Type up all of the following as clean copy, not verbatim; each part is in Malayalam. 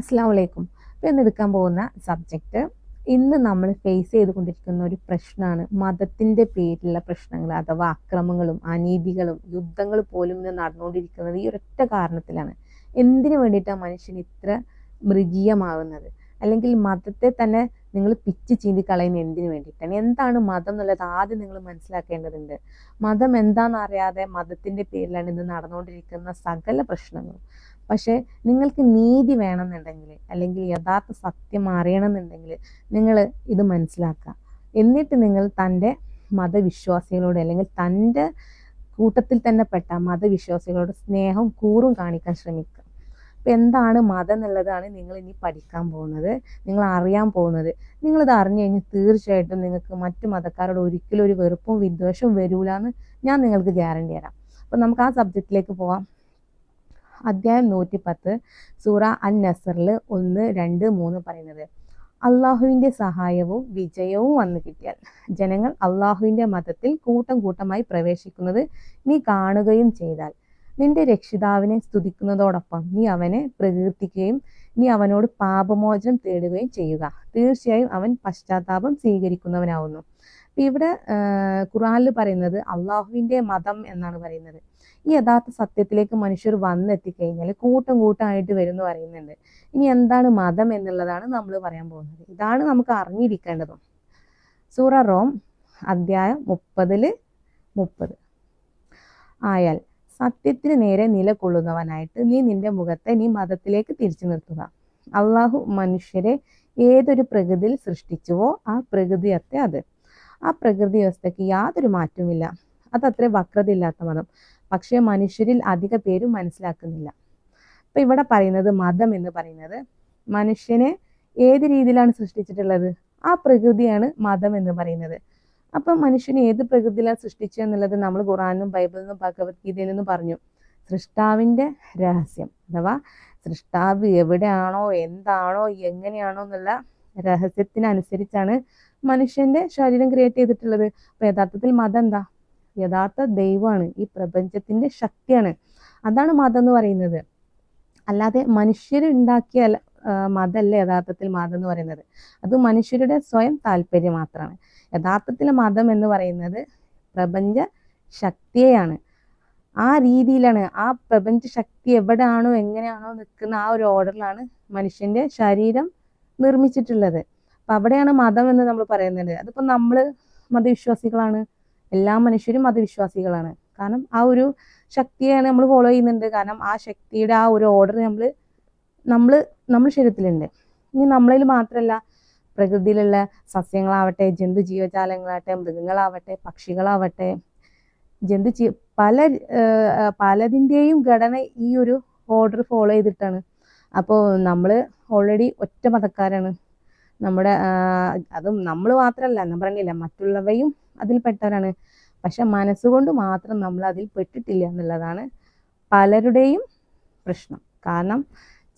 അസ്സാം വലൈക്കും. ഇപ്പോൾ ഇന്ന് എടുക്കാൻ പോകുന്ന സബ്ജക്റ്റ്, ഇന്ന് നമ്മൾ ഫേസ് ചെയ്തുകൊണ്ടിരിക്കുന്ന ഒരു പ്രശ്നമാണ് മതത്തിൻ്റെ പേരിലുള്ള പ്രശ്നങ്ങൾ, അഥവാ അക്രമങ്ങളും അനീതികളും യുദ്ധങ്ങൾ പോലും ഇന്ന് നടന്നുകൊണ്ടിരിക്കുന്നത് ഈ ഒരൊറ്റ കാരണത്തിലാണ്. എന്തിനു വേണ്ടിയിട്ടാണ് മനുഷ്യൻ ഇത്ര മൃഗീയമാവുന്നത്? അല്ലെങ്കിൽ മതത്തെ തന്നെ നിങ്ങൾ പിച്ച് ചീന്തി കളയുന്ന എന്തിനു വേണ്ടിയിട്ടാണ്? എന്താണ് മതം എന്നുള്ളത് ആദ്യം നിങ്ങൾ മനസ്സിലാക്കേണ്ടതുണ്ട്. മതം എന്താണെന്ന് അറിയാതെ മതത്തിൻ്റെ പേരിലാണ് ഇന്ന് നടന്നുകൊണ്ടിരിക്കുന്ന സകല പ്രശ്നങ്ങളും. പക്ഷേ നിങ്ങൾക്ക് നീതി വേണമെന്നുണ്ടെങ്കിൽ, അല്ലെങ്കിൽ യഥാർത്ഥ സത്യം അറിയണമെന്നുണ്ടെങ്കിൽ നിങ്ങൾ ഇത് മനസ്സിലാക്കുക. എന്നിട്ട് നിങ്ങൾ തൻ്റെ മതവിശ്വാസികളോട്, അല്ലെങ്കിൽ തൻ്റെ കൂട്ടത്തിൽ തന്നെ പെട്ട മതവിശ്വാസികളോട് സ്നേഹം കൂറും കാണിക്കാൻ ശ്രമിക്കുക. അപ്പം എന്താണ് മതം എന്നുള്ളതാണ് നിങ്ങൾ ഇനി പഠിക്കാൻ പോകുന്നത്, നിങ്ങൾ അറിയാൻ പോകുന്നത്. നിങ്ങളിത് അറിഞ്ഞു കഴിഞ്ഞാൽ തീർച്ചയായിട്ടും നിങ്ങൾക്ക് മറ്റു മതക്കാരോട് ഒരിക്കലും ഒരു വെറുപ്പും വിദ്വേഷവും വരൂല എന്ന് ഞാൻ നിങ്ങൾക്ക് ഗ്യാരണ്ടി തരാം. അപ്പം നമുക്ക് ആ സബ്ജക്റ്റിലേക്ക് പോവാം. അധ്യായം 110 സൂറ അൻ-നസറിൽ 1, 2, 3 പറയുന്നത്, അള്ളാഹുവിൻ്റെ സഹായവും വിജയവും വന്നു കിട്ടിയാൽ ജനങ്ങൾ അള്ളാഹുവിൻ്റെ മതത്തിൽ കൂട്ടം കൂട്ടമായി പ്രവേശിക്കുന്നത് നീ കാണുകയും ചെയ്താൽ നിന്റെ രക്ഷിതാവിനെ സ്തുതിക്കുന്നതോടൊപ്പം നീ അവനെ പ്രകീർത്തിക്കുകയും നീ അവനോട് പാപമോചനം തേടുകയും ചെയ്യുക. തീർച്ചയായും അവൻ പശ്ചാത്താപം സ്വീകരിക്കുന്നവനാവുന്നു. അപ്പം ഇവിടെ ഖുർആനിൽ പറയുന്നത് അള്ളാഹുവിൻ്റെ മതം എന്നാണ് പറയുന്നത്. ഈ യഥാർത്ഥ സത്യത്തിലേക്ക് മനുഷ്യർ വന്നെത്തിക്കഴിഞ്ഞാൽ കൂട്ടം കൂട്ടമായിട്ട് വരും എന്ന് പറയുന്നുണ്ട്. ഇനി എന്താണ് മതം എന്നുള്ളതാണ് നമ്മൾ പറയാൻ പോകുന്നത്. ഇതാണ് നമുക്ക് അറിഞ്ഞിരിക്കേണ്ടതും. സൂറ റോം അധ്യായം 30 ആയാൽ സത്യത്തിന് നേരെ നിലകൊള്ളുന്നവനായിട്ട് നീ നിന്റെ മുഖത്തെ നീ മതത്തിലേക്ക് തിരിച്ചു നിർത്തുക. അള്ളാഹു മനുഷ്യരെ ഏതൊരു പ്രകൃതിയിൽ സൃഷ്ടിച്ചുവോ ആ പ്രകൃതിയത്തെ അത്. ആ പ്രകൃതി വ്യവസ്ഥയ്ക്ക് യാതൊരു മാറ്റവുമില്ല. അതത്ര വക്രതയില്ലാത്ത മതം. പക്ഷേ മനുഷ്യരിൽ അധിക പേരും മനസ്സിലാക്കുന്നില്ല. ഇപ്പം ഇവിടെ പറയുന്നത് മതം എന്ന് പറയുന്നത് മനുഷ്യനെ ഏത് രീതിയിലാണ് സൃഷ്ടിച്ചിട്ടുള്ളത്, ആ പ്രകൃതിയാണ് മതം എന്ന് പറയുന്നത്. അപ്പം മനുഷ്യനെ ഏത് പ്രകൃതിയിലാണ് സൃഷ്ടിച്ചത് എന്നുള്ളത് നമ്മൾ ഖുറാനിലും ബൈബിളിൽ നിന്നും ഭഗവത്ഗീതയിൽ നിന്നും പറഞ്ഞു. സൃഷ്ടാവിൻ്റെ രഹസ്യം, അഥവാ സൃഷ്ടാവ് എവിടെയാണോ, എന്താണോ, എങ്ങനെയാണോ എന്നുള്ള രഹസ്യത്തിനനുസരിച്ചാണ് മനുഷ്യന്റെ ശരീരം ക്രിയേറ്റ് ചെയ്തിട്ടുള്ളത്. അപ്പം യഥാർത്ഥത്തിൽ മതം എന്താ? യഥാർത്ഥ ദൈവമാണ്, ഈ പ്രപഞ്ചത്തിന്റെ ശക്തിയാണ്. അതാണ് മതം എന്ന് പറയുന്നത്. അല്ലാതെ മനുഷ്യരുണ്ടാക്കിയ മതമല്ല യഥാർത്ഥത്തിൽ മതം എന്ന് പറയുന്നത്. അത് മനുഷ്യരുടെ സ്വയം താല്പര്യം മാത്രമാണ്. യഥാർത്ഥത്തിൽ മതം എന്ന് പറയുന്നത് പ്രപഞ്ച ശക്തിയെയാണ്. ആ രീതിയിലാണ്, ആ പ്രപഞ്ച ശക്തി എവിടെയാണോ എങ്ങനെയാണോ നിൽക്കുന്ന ആ ഒരു ഓർഡറിലാണ് മനുഷ്യന്റെ ശരീരം നിർമ്മിച്ചിട്ടുള്ളത്. അപ്പം അവിടെയാണ് മതം എന്ന് നമ്മൾ പറയുന്നത്. അതിപ്പോൾ നമ്മൾ മതവിശ്വാസികളാണ്, എല്ലാ മനുഷ്യരും മതവിശ്വാസികളാണ്. കാരണം ആ ഒരു ശക്തിയാണ് നമ്മൾ ഫോളോ ചെയ്യുന്നുണ്ട്. കാരണം ആ ശക്തിയുടെ ആ ഒരു ഓർഡർ നമ്മൾ ശരീരത്തിലുണ്ട്. ഇനി നമ്മളിൽ മാത്രമല്ല, പ്രകൃതിയിലുള്ള സസ്യങ്ങളാവട്ടെ, ജന്തു ജീവജാലങ്ങളാവട്ടെ, മൃഗങ്ങളാവട്ടെ, പക്ഷികളാവട്ടെ, പലതിൻ്റെയും ഘടന ഈ ഒരു ഓർഡർ ഫോളോ ചെയ്തിട്ടാണ്. അപ്പോൾ നമ്മൾ ഓൾറെഡി ഒറ്റ മതക്കാരാണ്. നമ്മുടെ അതും നമ്മൾ മാത്രമല്ല, ഞാൻ പറഞ്ഞില്ല, മറ്റുള്ളവയും അതിൽപ്പെട്ടവരാണ്. പക്ഷെ മനസ്സുകൊണ്ട് മാത്രം നമ്മൾ അതിൽ പെട്ടിട്ടില്ല എന്നുള്ളതാണ് പലരുടെയും പ്രശ്നം. കാരണം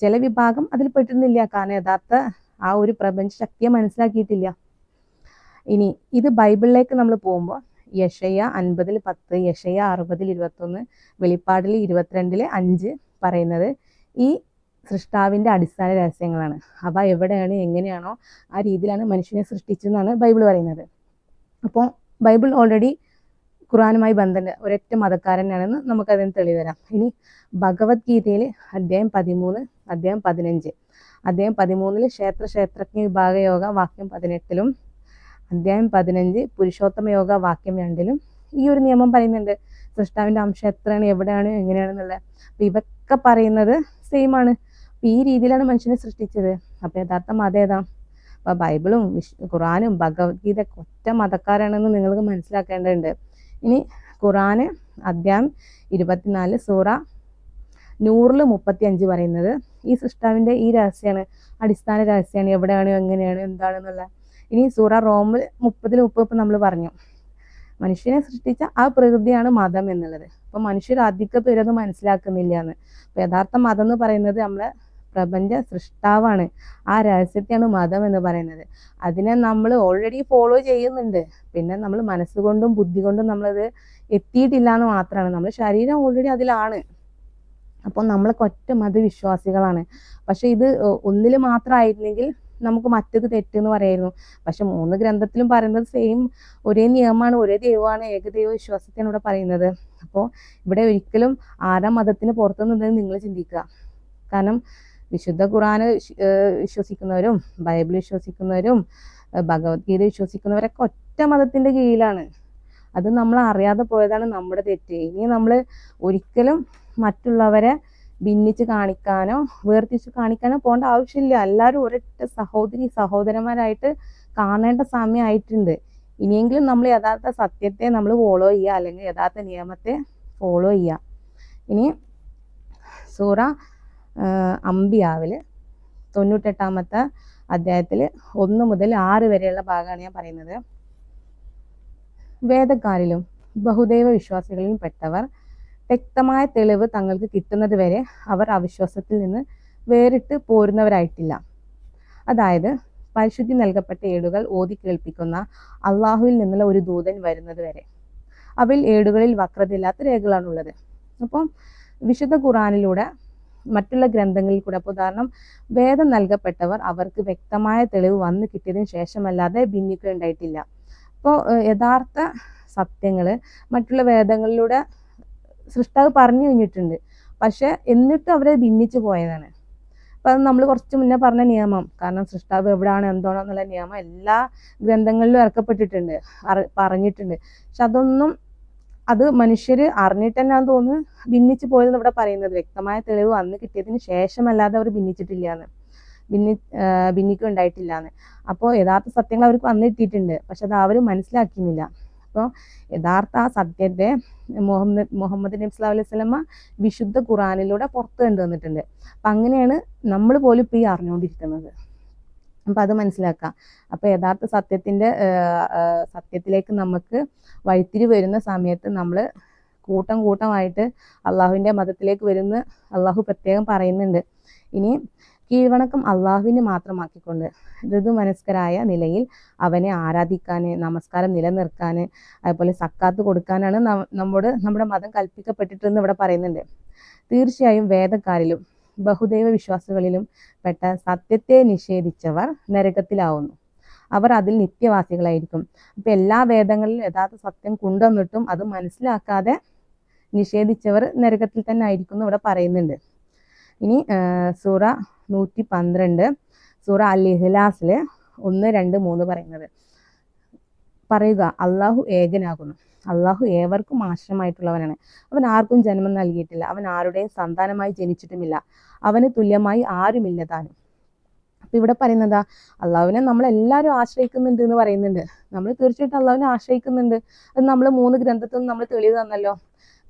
ചില വിഭാഗം അതിൽ പെട്ടിരുന്നില്ല, കാരണം യഥാർത്ഥ ആ ഒരു പ്രപഞ്ച ശക്തിയെ മനസ്സിലാക്കിയിട്ടില്ല. ഇനി ഇത് ബൈബിളിലേക്ക് നമ്മൾ പോകുമ്പോൾ യെശയ്യാ 50:10, യെശയ്യാ 60:21, വെളിപ്പാടിൽ 22:5 പറയുന്നത് ഈ സൃഷ്ടാവിൻ്റെ അടിസ്ഥാന രഹസ്യങ്ങളാണ്. അവ എവിടെയാണ്, എങ്ങനെയാണോ ആ രീതിയിലാണ് മനുഷ്യനെ സൃഷ്ടിച്ചതെന്നാണ് ബൈബിൾ പറയുന്നത്. അപ്പോൾ ബൈബിൾ ഓൾറെഡി ഖുറാനുമായി ബന്ധമുണ്ട്, ഒരൊറ്റ മതക്കാരനാണെന്ന് നമുക്കതിന് തെളിവ് തരാം. ഇനി ഭഗവത്ഗീതയിൽ അധ്യായം 13, അധ്യായം 15, അധ്യായം 13 ക്ഷേത്രജ്ഞ വിഭാഗ യോഗ വാക്യം 18, അധ്യായം 15 പുരുഷോത്തമ യോഗ വാക്യം 2 ഈ ഒരു നിയമം പറയുന്നുണ്ട്. സൃഷ്ടാവിൻ്റെ അംശം എത്രയാണ്, എവിടെയാണ്, എങ്ങനെയാണെന്നുള്ളത്. അപ്പം ഇതൊക്കെ പറയുന്നത് സെയിം ആണ്. ഈ രീതിയിലാണ് മനുഷ്യനെ സൃഷ്ടിച്ചത്. അപ്പം യഥാർത്ഥ മതം ഏതാ? അപ്പം ബൈബിളും ഖുറാനും ഭഗവത്ഗീത ഒറ്റ മതക്കാരാണെന്ന് നിങ്ങൾക്ക് മനസ്സിലാക്കേണ്ടതുണ്ട്. ഇനി ഖുറാന് അധ്യായം 24 സൂറ 135 പറയുന്നത് ഈ സൃഷ്ടാവിൻ്റെ ഈ രഹസ്യമാണ്, അടിസ്ഥാന രഹസ്യമാണ്, എവിടെയാണ്, എങ്ങനെയാണ്, എന്താണെന്നുള്ള. ഇനി സൂറ റോമിൽ 30:30 നമ്മൾ പറഞ്ഞു, മനുഷ്യനെ സൃഷ്ടിച്ച ആ പ്രകൃതിയാണ് മതം എന്നുള്ളത്. അപ്പം മനുഷ്യർ അധിക പേരത് മനസ്സിലാക്കുന്നില്ല എന്ന്. അപ്പം യഥാർത്ഥ മതം എന്ന് പറയുന്നത് നമ്മളെ പ്രപഞ്ച സൃഷ്ടാവാണ്. ആ രഹസ്യത്തെയാണ് മതം എന്ന് പറയുന്നത്. അതിനെ നമ്മൾ ഓൾറെഡി ഫോളോ ചെയ്യുന്നുണ്ട്. പിന്നെ നമ്മൾ മനസ്സുകൊണ്ടും ബുദ്ധി കൊണ്ടും നമ്മളത് എത്തിയിട്ടില്ല എന്ന് മാത്രമാണ്. നമ്മുടെ ശരീരം ഓൾറെഡി അതിലാണ്. അപ്പോൾ നമ്മളൊക്കെ ഒറ്റ മതവിശ്വാസികളാണ്. പക്ഷെ ഇത് ഒന്നിൽ മാത്രമായിരുന്നെങ്കിൽ നമുക്ക് മറ്റത് തെറ്റെന്ന് പറയായിരുന്നു. പക്ഷെ 3 ഗ്രന്ഥത്തിലും പറയുന്നത് സെയിം ഒരേ നിയമമാണ്, ഒരേ ദൈവമാണ്, ഏകദൈവ വിശ്വാസത്തെയാണ് ഇവിടെ പറയുന്നത്. അപ്പോൾ ഇവിടെ ഒരിക്കലും ആരാ മതത്തിന് പുറത്തു നിന്നതെന്ന് നിങ്ങൾ ചിന്തിക്കുക. കാരണം വിശുദ്ധ ഖുർആന് വിശ്വസിക്കുന്നവരും ബൈബിൾ വിശ്വസിക്കുന്നവരും ഭഗവത്ഗീത വിശ്വസിക്കുന്നവരൊക്കെ ഒറ്റ മതത്തിന്റെ കീഴിലാണ്. അത് നമ്മൾ അറിയാതെ പോയതാണ് നമ്മുടെ തെറ്റ്. ഇനി നമ്മൾ ഒരിക്കലും മറ്റുള്ളവരെ ഭിന്നിച്ച് കാണിക്കാനോ വേർതിരിച്ച് കാണിക്കാനോ പോകേണ്ട ആവശ്യമില്ല. എല്ലാവരും ഒരൊറ്റ സഹോദരി സഹോദരന്മാരായിട്ട് കാണേണ്ട സമയമായിട്ടുണ്ട്. ഇനിയെങ്കിലും നമ്മൾ യഥാർത്ഥ സത്യത്തെ നമ്മൾ ഫോളോ ചെയ്യുക, അല്ലെങ്കിൽ യഥാർത്ഥ നിയമത്തെ ഫോളോ ചെയ്യുക. ഇനി സൂറ അംബിയാവിൽ 98-ാമത്തെ അധ്യായത്തിൽ 1 മുതൽ 6 വരെയുള്ള ഭാഗമാണ് ഞാൻ പറയുന്നത്. വേദക്കാരിലും ബഹുദൈവ വിശ്വാസികളിലും പെട്ടവർ വ്യക്തമായ തെളിവ് തങ്ങൾക്ക് കിട്ടുന്നത് വരെ അവർ അവിശ്വാസത്തിൽ നിന്ന് വേറിട്ട് പോരുന്നവരായിട്ടില്ല. അതായത് പരിശുദ്ധി നൽകപ്പെട്ട ഏടുകൾ ഓതി കേൾപ്പിക്കുന്ന അള്ളാഹുവിൽ നിന്നുള്ള ഒരു ദൂതൻ വരുന്നത് വരെ. അവയിൽ ഏടുകളിൽ വക്രതയില്ലാത്ത രേഖകളാണുള്ളത്. അപ്പം വിശുദ്ധ ഖുർആനിലൂടെ മറ്റുള്ള ഗ്രന്ഥങ്ങളിൽ കൂടെ, അപ്പോൾ ഉദാഹരണം വേദം നൽകപ്പെട്ടവർ അവർക്ക് വ്യക്തമായ തെളിവ് വന്നു കിട്ടിയതിന് ശേഷമല്ലാതെ ഭിന്നിക്കുകയുണ്ടായിട്ടില്ല. അപ്പോൾ യഥാർത്ഥ സത്യങ്ങൾ മറ്റുള്ള വേദങ്ങളിലൂടെ സൃഷ്ടാവ് പറഞ്ഞു കഴിഞ്ഞിട്ടുണ്ട്. പക്ഷെ എന്നിട്ടും അവരെ ഭിന്നിച്ചു പോയതാണ്. അപ്പം അത് നമ്മൾ കുറച്ച് മുന്നേ പറഞ്ഞ നിയമം, കാരണം സൃഷ്ടാവ് എവിടെയാണ് എന്താണോ എന്നുള്ള നിയമം എല്ലാ ഗ്രന്ഥങ്ങളിലും ഇറക്കപ്പെട്ടിട്ടുണ്ട്, പറഞ്ഞിട്ടുണ്ട്. പക്ഷെ അതൊന്നും അത് മനുഷ്യർ അറിഞ്ഞിട്ട് തന്നെയാണെന്ന് തോന്നുന്നു ഭിന്നിച്ചു പോയതെന്ന് ഇവിടെ പറയുന്നത്. വ്യക്തമായ തെളിവ് വന്ന് കിട്ടിയതിന് ശേഷമല്ലാതെ അവർ ഭിന്നിച്ചിട്ടില്ല എന്ന്, ഭിന്നിക്കുണ്ടായിട്ടില്ല എന്ന്. അപ്പോൾ യഥാർത്ഥ സത്യങ്ങൾ അവർക്ക് വന്നു കിട്ടിയിട്ടുണ്ട്, പക്ഷെ അത് അവർ മനസ്സിലാക്കിയിരുന്നില്ല. അപ്പോൾ യഥാർത്ഥ ആ സത്യത്തെ മുഹമ്മദ് നബി സ്വല്ലല്ലാഹു അലൈഹി വസല്ലമ വിശുദ്ധ ഖുർആനിലൂടെ പുറത്ത് കൊണ്ടുവന്നിട്ടുണ്ട്. അപ്പം അങ്ങനെയാണ് നമ്മൾ പോലും ഇപ്പോൾ ഈ അറിഞ്ഞുകൊണ്ടിരിക്കുന്നത്. അപ്പം അത് മനസ്സിലാക്കാം. അപ്പോൾ യഥാർത്ഥ സത്യത്തിലേക്ക് നമുക്ക് വഴിത്തിരി വരുന്ന സമയത്ത് നമ്മൾ കൂട്ടമായിട്ട് അള്ളാഹുവിൻ്റെ മതത്തിലേക്ക് വരുന്ന അള്ളാഹു പ്രത്യേകം പറയുന്നുണ്ട്. ഇനി കീഴ്വണക്കം അള്ളാഹുവിന് മാത്രമാക്കിക്കൊണ്ട് ഋതുമനസ്കരായ നിലയിൽ അവനെ ആരാധിക്കാൻ, നമസ്കാരം നിലനിർത്താൻ, അതുപോലെ സക്കാത്ത് കൊടുക്കാനാണ് നമ്മുടെ മതം കൽപ്പിക്കപ്പെട്ടിട്ടെന്ന് ഇവിടെ പറയുന്നുണ്ട്. തീർച്ചയായും വേദക്കാരിലും ബഹുദൈവ വിശ്വാസികളിലും പെട്ട സത്യത്തെ നിഷേധിച്ചവർ നരകത്തിലാവുന്നു. അവർ അതിൽ നിത്യവാസികളായിരിക്കും. അപ്പം എല്ലാ വേദങ്ങളിലും യഥാർത്ഥ സത്യം കൊണ്ടുവന്നിട്ടും അത് മനസ്സിലാക്കാതെ നിഷേധിച്ചവർ നരകത്തിൽ തന്നെ ആയിരിക്കും എന്ന് ഇവിടെ പറയുന്നുണ്ട്. ഇനി സൂറ 112 സൂറ അൽ-ഇഖ്ലാസിൽ 1, 2, 3 പറയുക, അള്ളാഹു ഏകനാകുന്നു. അള്ളാഹു ഏവർക്കും ആശ്രയമായിട്ടുള്ളവനാണ്. അവൻ ആർക്കും ജന്മം നൽകിയിട്ടില്ല, അവൻ ആരുടെയും സന്താനമായി ജനിച്ചിട്ടുമില്ല, അവന് തുല്യമായി ആരുമില്ല താനും. അപ്പം ഇവിടെ പറയുന്നതാ, അള്ളാഹുവിനെ നമ്മളെല്ലാവരും ആശ്രയിക്കുന്നുണ്ട് എന്ന് പറയുന്നുണ്ട്. നമ്മൾ തീർച്ചയായിട്ടും അള്ളാഹുവിനെ ആശ്രയിക്കുന്നുണ്ട്. അത് നമ്മൾ 3 ഗ്രന്ഥത്തിൽ നിന്ന് നമ്മൾ തെളിവ് തന്നല്ലോ.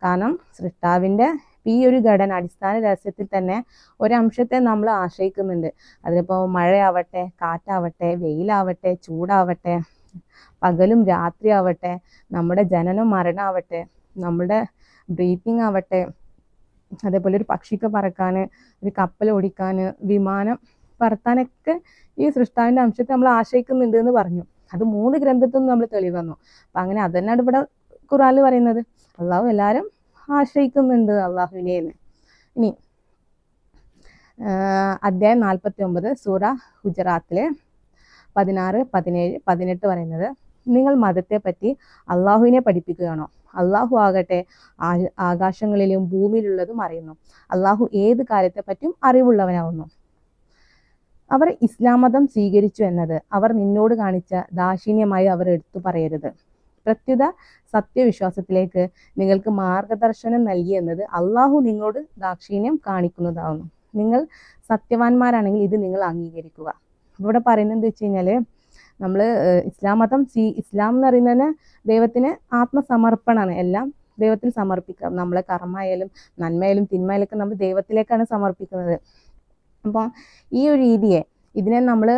കാരണം സൃഷ്ടാവിൻ്റെ ഈ ഒരു ഘടന അടിസ്ഥാന രഹസ്യത്തിൽ തന്നെ ഒരംശത്തെ നമ്മൾ ആശ്രയിക്കുന്നുണ്ട്. അതിനിപ്പോൾ മഴയാവട്ടെ, കാറ്റാവട്ടെ, വെയിലാവട്ടെ, ചൂടാവട്ടെ, പകലും രാത്രിയാവട്ടെ, നമ്മുടെ ജനനം മരണമാവട്ടെ, നമ്മുടെ ബ്രീത്തിങ് ആവട്ടെ, അതേപോലെ ഒരു പക്ഷിക്ക് പറക്കാൻ, ഒരു കപ്പൽ ഓടിക്കാൻ, വിമാനം പറത്താനൊക്കെ ഈ സൃഷ്ടാവിൻ്റെ അംശത്തെ നമ്മൾ ആശ്രയിക്കുന്നുണ്ട് എന്ന് പറഞ്ഞു. അത് 3 ഗ്രന്ഥത്തിൽ നിന്ന് നമ്മൾ തെളിവ് വന്നു. അപ്പം അങ്ങനെ അതന്നെയാണ് ഇവിടെ ഖുർആനിൽ പറയുന്നത്. അള്ളാഹു എല്ലാവരും ആശ്രയിക്കുന്നുണ്ട് അള്ളാഹുവിനെ. ഇനി അധ്യായം 49 സൂറ ഹുജറാത്തിലെ 16, 17, 18 പറയുന്നത്, നിങ്ങൾ മതത്തെ പറ്റി അള്ളാഹുവിനെ പഠിപ്പിക്കുകയാണോ? അള്ളാഹു ആകട്ടെ ആകാശങ്ങളിലും ഭൂമിയിലുള്ളതും അറിയുന്നു. അള്ളാഹു ഏത് കാര്യത്തെ പറ്റിയും അറിവുള്ളവനാവുന്നു. അവർ ഇസ്ലാം മതം സ്വീകരിച്ചു എന്നത് അവർ നിന്നോട് കാണിച്ച ദാക്ഷിണ്യമായി അവർ എടുത്തു പറയരുത്. പ്രത്യുത സത്യവിശ്വാസത്തിലേക്ക് നിങ്ങൾക്ക് മാർഗദർശനം നൽകിയെന്നത് അള്ളാഹു നിങ്ങളോട് ദാക്ഷിണ്യം കാണിക്കുന്നതാവുന്നു. നിങ്ങൾ സത്യവാന്മാരാണെങ്കിൽ ഇത് നിങ്ങൾ അംഗീകരിക്കുക. ഇവിടെ പറയുന്നത് എന്താ വെച്ച് കഴിഞ്ഞാൽ, നമ്മൾ ഇസ്ലാം മതം ഇസ്ലാം എന്ന് പറയുന്നതിന് ദൈവത്തിന് ആത്മസമർപ്പണമാണ്. എല്ലാം ദൈവത്തിൽ സമർപ്പിക്കുക. നമ്മളെ കർമ്മയായാലും നന്മയായാലും തിന്മയിലൊക്കെ നമ്മൾ ദൈവത്തിലേക്കാണ് സമർപ്പിക്കുന്നത്. അപ്പോൾ ഈ ഒരു രീതിയെ ഇതിനെ നമ്മൾ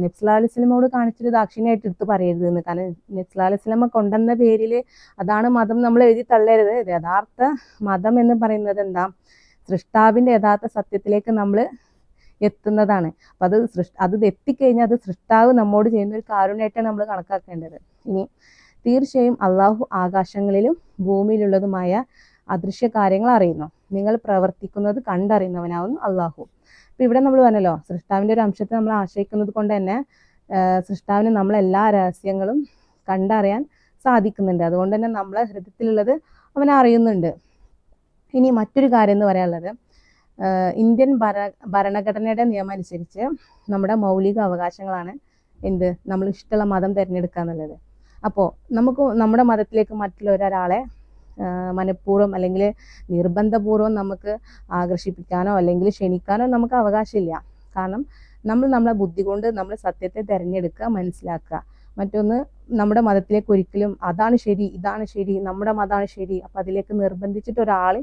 നബി സല്ലല്ലാഹു അലൈഹി വസല്ലമയോട് കാണിച്ചൊരു ദാക്ഷിണ്യമായിട്ട് എടുത്ത് പറയരുത് എന്ന്. കാരണം നബി സല്ലല്ലാഹു അലൈഹി വസല്ലമ കൊണ്ടുവന്ന പേരിൽ അതാണ് മതം നമ്മൾ എഴുതി തള്ളരുത്. യഥാർത്ഥ മതം എന്ന് പറയുന്നത് എന്താ? സൃഷ്ടാവിൻ്റെ യഥാർത്ഥ സത്യത്തിലേക്ക് നമ്മൾ എത്തുന്നതാണ്. അപ്പം അത് എത്തിക്കഴിഞ്ഞാൽ അത് സൃഷ്ടാവ് നമ്മോട് ചെയ്യുന്ന ഒരു കാരുണ്യമായിട്ടാണ് നമ്മൾ കണക്കാക്കേണ്ടത്. ഇനി തീർച്ചയായും അള്ളാഹു ആകാശങ്ങളിലും ഭൂമിയിലുള്ളതുമായ അദൃശ്യ കാര്യങ്ങൾ അറിയുന്നു. നിങ്ങൾ പ്രവർത്തിക്കുന്നത് കണ്ടറിയുന്നവനാവുന്നു അള്ളാഹു. അപ്പം ഇവിടെ നമ്മൾ പറഞ്ഞല്ലോ, സൃഷ്ടാവിൻ്റെ ഒരു അംശത്തെ നമ്മൾ ആശ്രയിക്കുന്നത് കൊണ്ട് തന്നെ സൃഷ്ടാവിന് നമ്മളെല്ലാ രഹസ്യങ്ങളും കണ്ടറിയാൻ സാധിക്കുന്നുണ്ട്. അതുകൊണ്ട് തന്നെ നമ്മളെ ഹൃദയത്തിലുള്ളത് അവൻ അറിയുന്നുണ്ട്. ഇനി മറ്റൊരു കാര്യം എന്ന് പറയാനുള്ളത്, ഇന്ത്യൻ ഭരണഘടനയുടെ നിയമം അനുസരിച്ച് നമ്മുടെ മൗലിക അവകാശങ്ങളാണ് നമ്മൾ ഇഷ്ടമുള്ള മതം തിരഞ്ഞെടുക്കുക എന്നുള്ളത്. അപ്പോൾ നമുക്ക് നമ്മുടെ മതത്തിലേക്ക് മറ്റുള്ള ഒരാളെ മനഃപൂർവ്വം അല്ലെങ്കിൽ നിർബന്ധപൂർവ്വം നമുക്ക് ആകർഷിപ്പിക്കാനോ അല്ലെങ്കിൽ ക്ഷണിക്കാനോ നമുക്ക് അവകാശമില്ല. കാരണം നമ്മളെ ബുദ്ധി കൊണ്ട് നമ്മൾ സത്യത്തെ തിരഞ്ഞെടുക്കുക, മനസ്സിലാക്കുക. മറ്റൊന്ന്, നമ്മുടെ മതത്തിലേക്ക് ഒരിക്കലും അതാണ് ശരി, ഇതാണ് ശരി, നമ്മുടെ മതമാണ് ശരി, അപ്പം അതിലേക്ക് നിർബന്ധിച്ചിട്ട് ഒരാൾ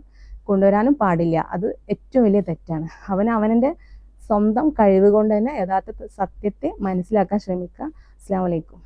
കൊണ്ടുവരാനും പാടില്ല. അത് ഏറ്റവും വലിയ തെറ്റാണ്. അവനവൻ്റെ സ്വന്തം കഴിവ് കൊണ്ട് തന്നെ യഥാർത്ഥ സത്യത്തെ മനസ്സിലാക്കാൻ ശ്രമിക്കുക. അസ്സലാമു അലൈക്കും.